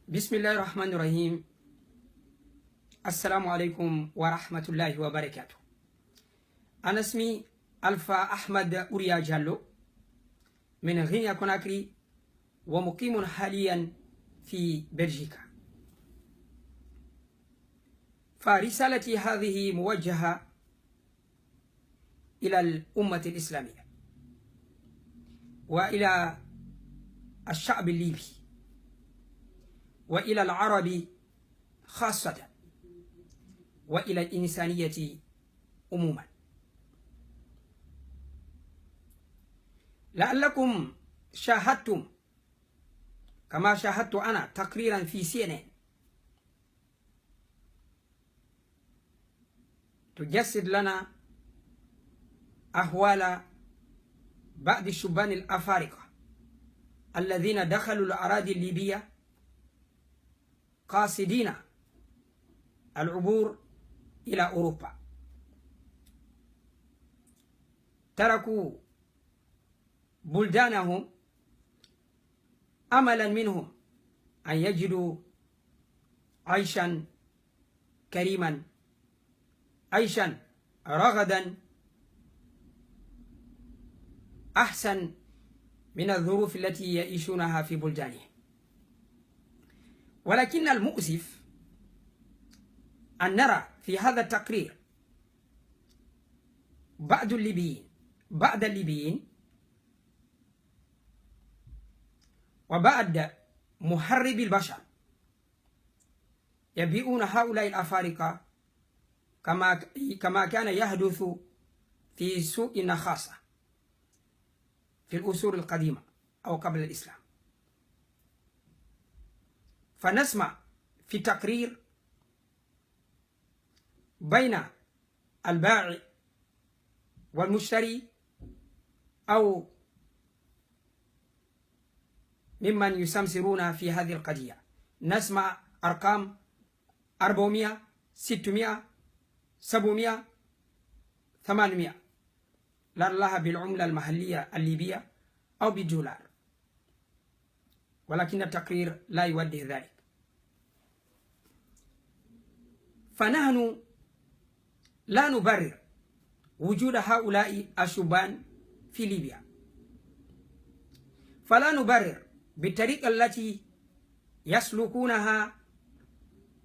بسم الله الرحمن الرحيم. السلام عليكم ورحمة الله وبركاته. أنا اسمي ألفا أحمد أوريا جالو من غينيا كوناكري، ومقيم حاليا في بلجيكا. فرسالتي هذه موجهة إلى الأمة الإسلامية وإلى الشعب الليبي وإلى العرب خاصة وإلى الإنسانية عموما. لعلكم شاهدتم كما شاهدت أنا تقريرا في CNN تجسد لنا أحوال بعض الشبان الأفارقة الذين دخلوا الأراضي الليبية قاصدين العبور إلى أوروبا. تركوا بلدانهم أملا منهم أن يجدوا عيشا كريما، عيشا رغدا أحسن من الظروف التي يعيشونها في بلدانهم. ولكن المؤسف أن نرى في هذا التقرير بعض الليبيين وبعض محاربي البشر يبيعون هؤلاء الأفارقة كما كان يحدث في سوق النخاسة في العصور القديمة أو قبل الإسلام. فنسمع في التقرير بين البائع والمشتري أو ممن يسمسرون في هذه القضية، نسمع أرقام 400 600 700 800 لا لها بالعملة المحلية الليبية أو بالدولار، ولكن التقرير لا يوضح ذلك. فنحن لا نبرر وجود هؤلاء الشبان في ليبيا، فلا نبرر بالطريقة التي يسلكونها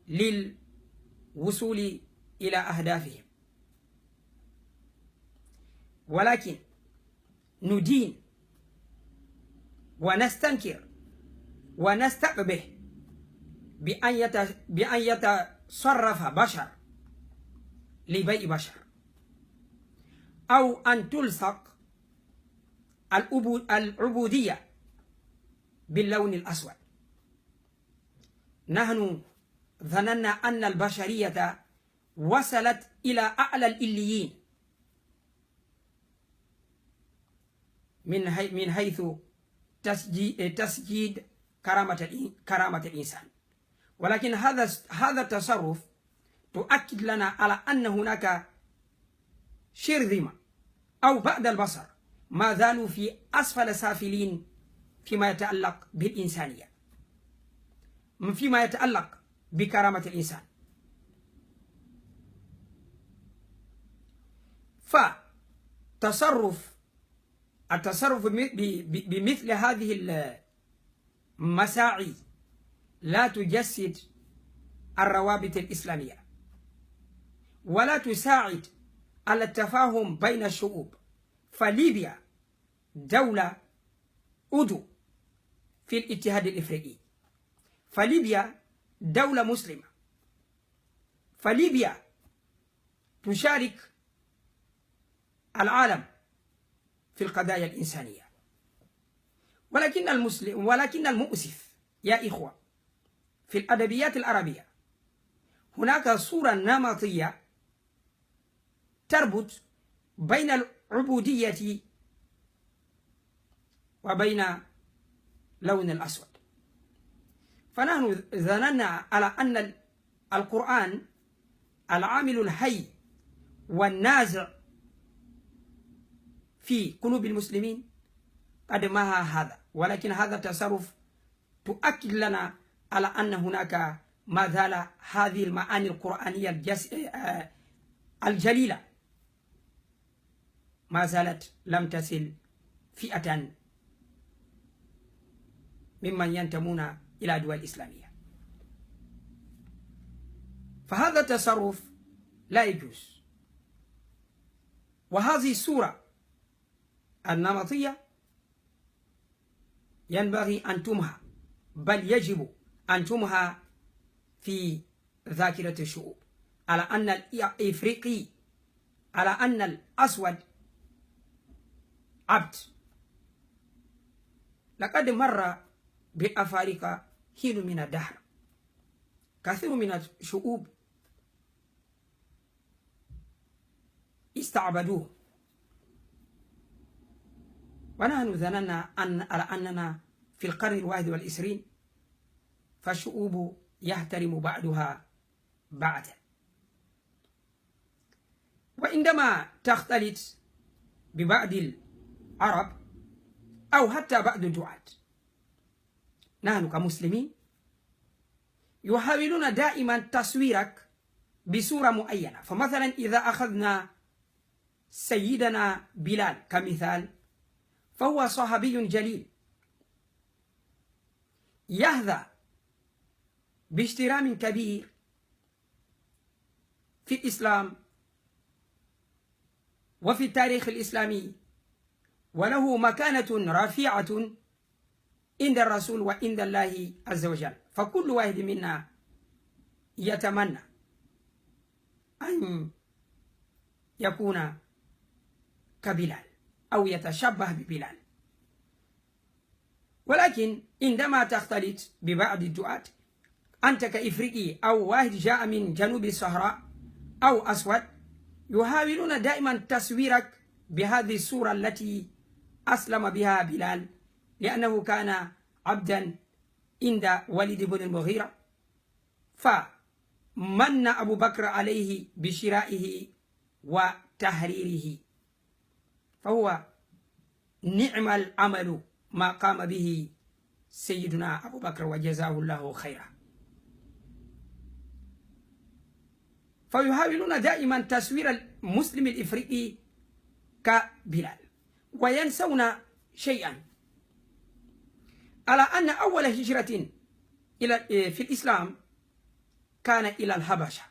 للوصول إلى أهدافهم، ولكن ندين ونستنكر ونستقبح بأن يتصرف بشر لبيع بشر، أو أن تلصق العبودية باللون الأسود. نحن ظننا أن البشرية وصلت إلى أعلى الإليين من حيث تسجيد كرامة الإنسان، ولكن هذا التصرف تؤكد لنا على أن هناك شرذمة أو بعض البشر ما زالوا في أسفل سافلين فيما يتعلق بالإنسانية، فيما يتعلق بكرامة الإنسان. التصرف بمثل هذه المساعي لا تجسد الروابط الإسلامية ولا تساعد على التفاهم بين الشعوب. فليبيا دولة عضو في الاتحاد الإفريقي، فليبيا دولة مسلمة، فليبيا تشارك العالم في القضايا الإنسانية. ولكن المؤسف يا إخوة، في الأدبيات العربية هناك صورة نمطية تربط بين العبودية وبين لون الأسود. فنحن ظننا على أن القرآن العامل الحي والنازع في قلوب المسلمين قد مها هذا، ولكن هذا التصرف تؤكد لنا على أن هناك ما زال هذه المعاني القرآنية الجليلة ما زالت لم تصل فئة ممن ينتمون إلى دول إسلامية. فهذا التصرف لا يجوز، وهذه الصورة النمطية ينبغي أن تمحى، بل يجب أن تمحى في ذاكرة الشعوب، على أن الإفريقي، على أن الأسود عبد. لقد مر بأفارقة حين من الدهر كثير من الشعوب استعبدوه، ونحن ظننا على أننا في القرن 21 فالشعوب يحترم بعضها بعضا. وعندما تختلط ببعض العرب أو حتى بعض الدعاة، نحن كمسلمين يحاولون دائما تصويرك بصورة معينة. فمثلا إذا أخذنا سيدنا بلال كمثال، فهو صحابي جليل يحظى باحترام كبير في الإسلام وفي التاريخ الإسلامي، وله مكانة رفيعة عند الرسول وعند الله عز وجل. فكل واحد منا يتمنى أن يكون كبلال أو يتشبه ببلال. ولكن عندما تختلط ببعض الدعاة، أنت كإفريقي أو واحد جاء من جنوب الصحراء أو أسود، يحاولون دائما تصويرك بهذه الصورة التي أسلم بها بلال، لأنه كان عبدا عند وليد بن المغيرة، فمن أبو بكر عليه بشرائه وتحريره، فهو نعم العمل ما قام به سيدنا أبو بكر وجزاه الله خيرا. فيحاولون دائما تصوير المسلم الإفريقي كبلال، وينسون شيئا، على أن أول هجرة في الإسلام كان إلى الحبشة،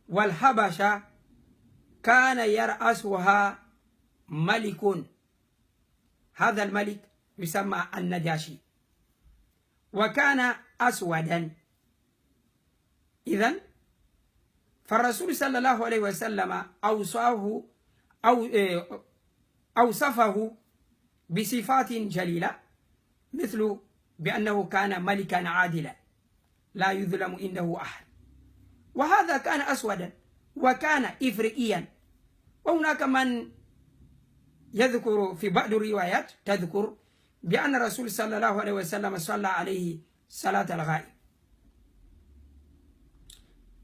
والحبشة كان يرأسها ملك، هذا الملك يسمى النجاشي، وكان أسودا. إذن فالرسول صلى الله عليه وسلم أوصفه بصفات جليلة، مثل بأنه كان ملكا عادلا لا يظلم عنده أحد، وهذا كان أسودا وكان إفريقيا. وهناك من يذكر في بعض الروايات تذكر بأن الرسول صلى الله عليه وسلم صلى عليه صلاة الغائب.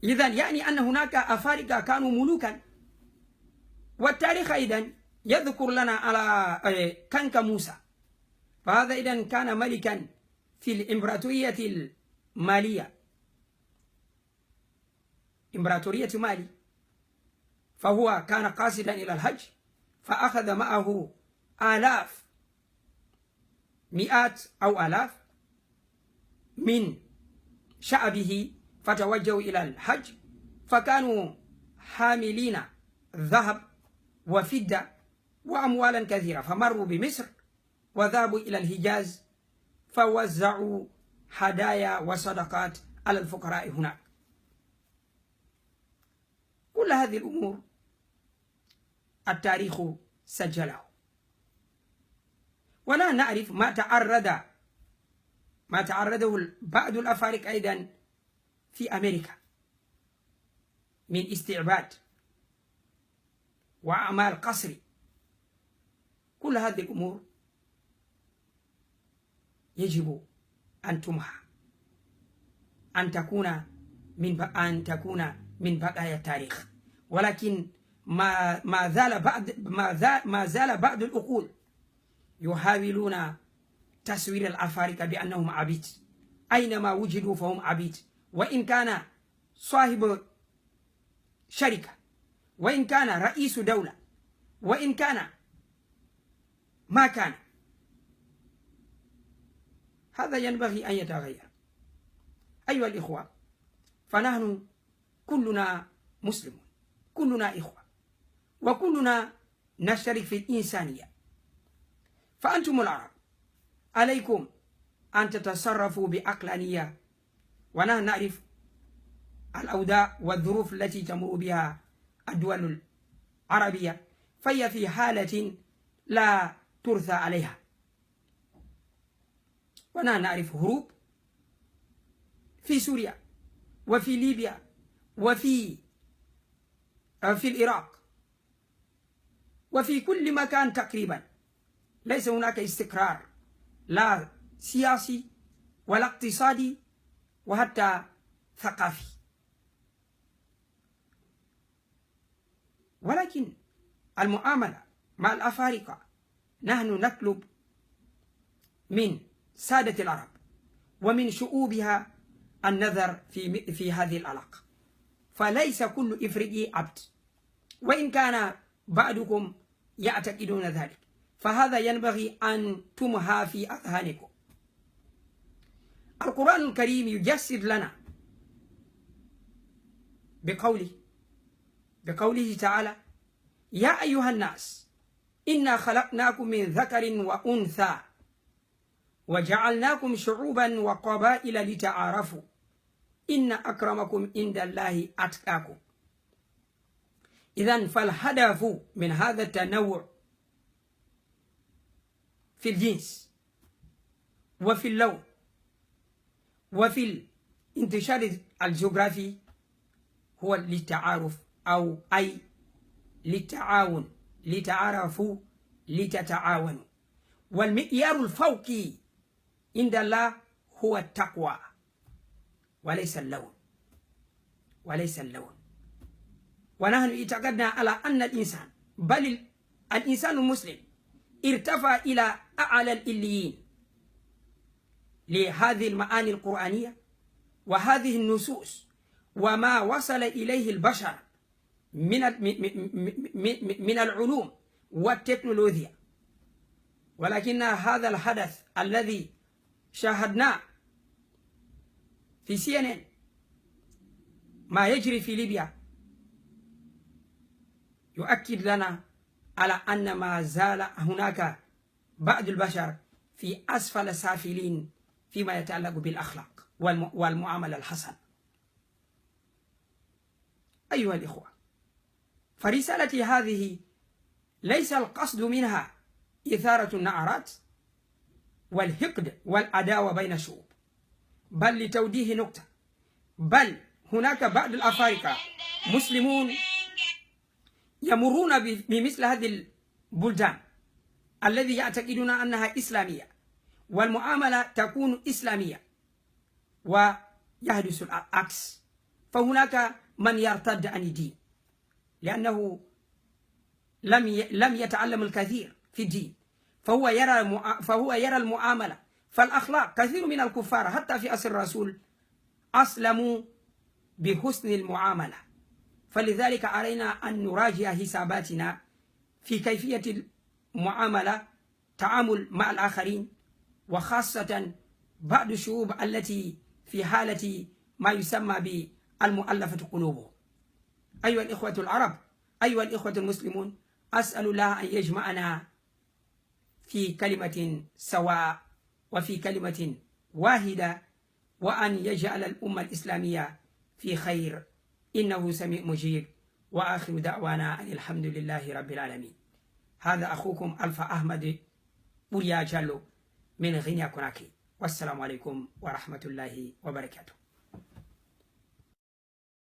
إذن يعني أن هناك أفارقة كانوا ملوكا. والتاريخ أيضا يذكر لنا على كنك موسى، فهذا إذن كان ملكا في الإمبراطورية المالية، إمبراطورية مالي، فهو كان قاصدا إلى الحج، فأخذ معه آلاف، مئات أو آلاف من شعبه، فتوجهوا إلى الحج، فكانوا حاملين ذهب وفضة وأموالا كثيرة، فمروا بمصر وذهبوا إلى الحجاز فوزعوا هدايا وصدقات على الفقراء هناك. كل هذه الأمور التاريخ سجله، ولا نعرف ما تعرضه بعض الأفارقة أيضا في أمريكا من استعباد وأعمال قسري. كل هذه الأمور يجب أن تمحى، أن تكون من بقايا التاريخ. ولكن ما زال بعض العقول يحاولون تصوير الأفارقة بأنهم عبيد، أينما وجدوا فهم عبيد، وإن كان صاحب شركة، وإن كان رئيس دولة، وإن كان ما كان. هذا ينبغي أن يتغير. أيها الإخوة، فنحن كلنا مسلمون، كلنا إخوة، وكلنا نشترك في الإنسانية. فأنتم العرب عليكم أن تتصرفوا بعقلانية، ونحن نعرف الأوضاع والظروف التي تمر بها الدول العربية، فهي في حالة لا ترثى عليها. ونحن نعرف هروب في سوريا وفي ليبيا وفي العراق وفي كل مكان تقريبا. ليس هناك استقرار، لا سياسي ولا اقتصادي وحتى ثقافي. ولكن المعاملة مع الأفارقة، نحن نطلب من سادة العرب ومن شعوبها النظر في هذه العلاقة. فليس كل إفريقي عبد، وإن كان بعضكم يعتقدون ذلك، فهذا ينبغي أن تمحى في أذهانكم. القرآن الكريم يجسد لنا بقوله تعالى: يا أيها الناس إنا خلقناكم من ذكر وأنثى وجعلناكم شعوبا وقبائل لتعارفوا إن أكرمكم عند الله أتقاكم. إذن فالهدف من هذا التنوع في الجنس وفي اللون وفي الانتشار الجغرافي هو للتعارف، أو أي للتعاون، لتعارفوا لتتعاونوا. والمعيار الفوقي عند الله هو التقوى وليس اللون، ونحن اعتقدنا على أن الإنسان، بل الإنسان المسلم، ارتفع إلى أعلى الإليين لهذه المعاني القرآنية وهذه النصوص وما وصل إليه البشر من العلوم والتكنولوجيا. ولكن هذا الحدث الذي شاهدناه في CNN، ما يجري في ليبيا، يؤكد لنا على أن ما زال هناك بعض البشر في أسفل السافلين فيما يتعلق بالأخلاق والمعاملة الحسنة. أيها الإخوة، فرسالتي هذه ليس القصد منها إثارة النعرات والحقد والعداوة بين الشعوب، بل لتوجيه نقطة. بل هناك بعض الأفارقة مسلمون يمرون بمثل هذه البلدان الذي يعتقدون أنها إسلامية، والمعاملة تكون إسلامية، ويحدث العكس. فهناك من يرتد عن الدين لأنه لم يتعلم الكثير في الدين، فهو يرى المعاملة فالأخلاق. كثير من الكفار حتى في عصر الرسول أسلموا بحسن المعاملة. فلذلك علينا أن نراجع حساباتنا في كيفية المعاملة، تعامل مع الآخرين، وخاصة بعض الشعوب التي في حالة ما يسمى بالمؤلفة قلوبهم. أيها الإخوة العرب، أيها الإخوة المسلمون، أسأل الله أن يجمعنا في كلمة سواء وفي كلمة واحدة، وأن يجعل الأمة الإسلامية في خير، إنه سميع مجيب. وآخر دعوانا أن الحمد لله رب العالمين. هذا أخوكم ألفا أحمد بوريا جالو من غينيا كوناكري، والسلام عليكم ورحمة الله وبركاته.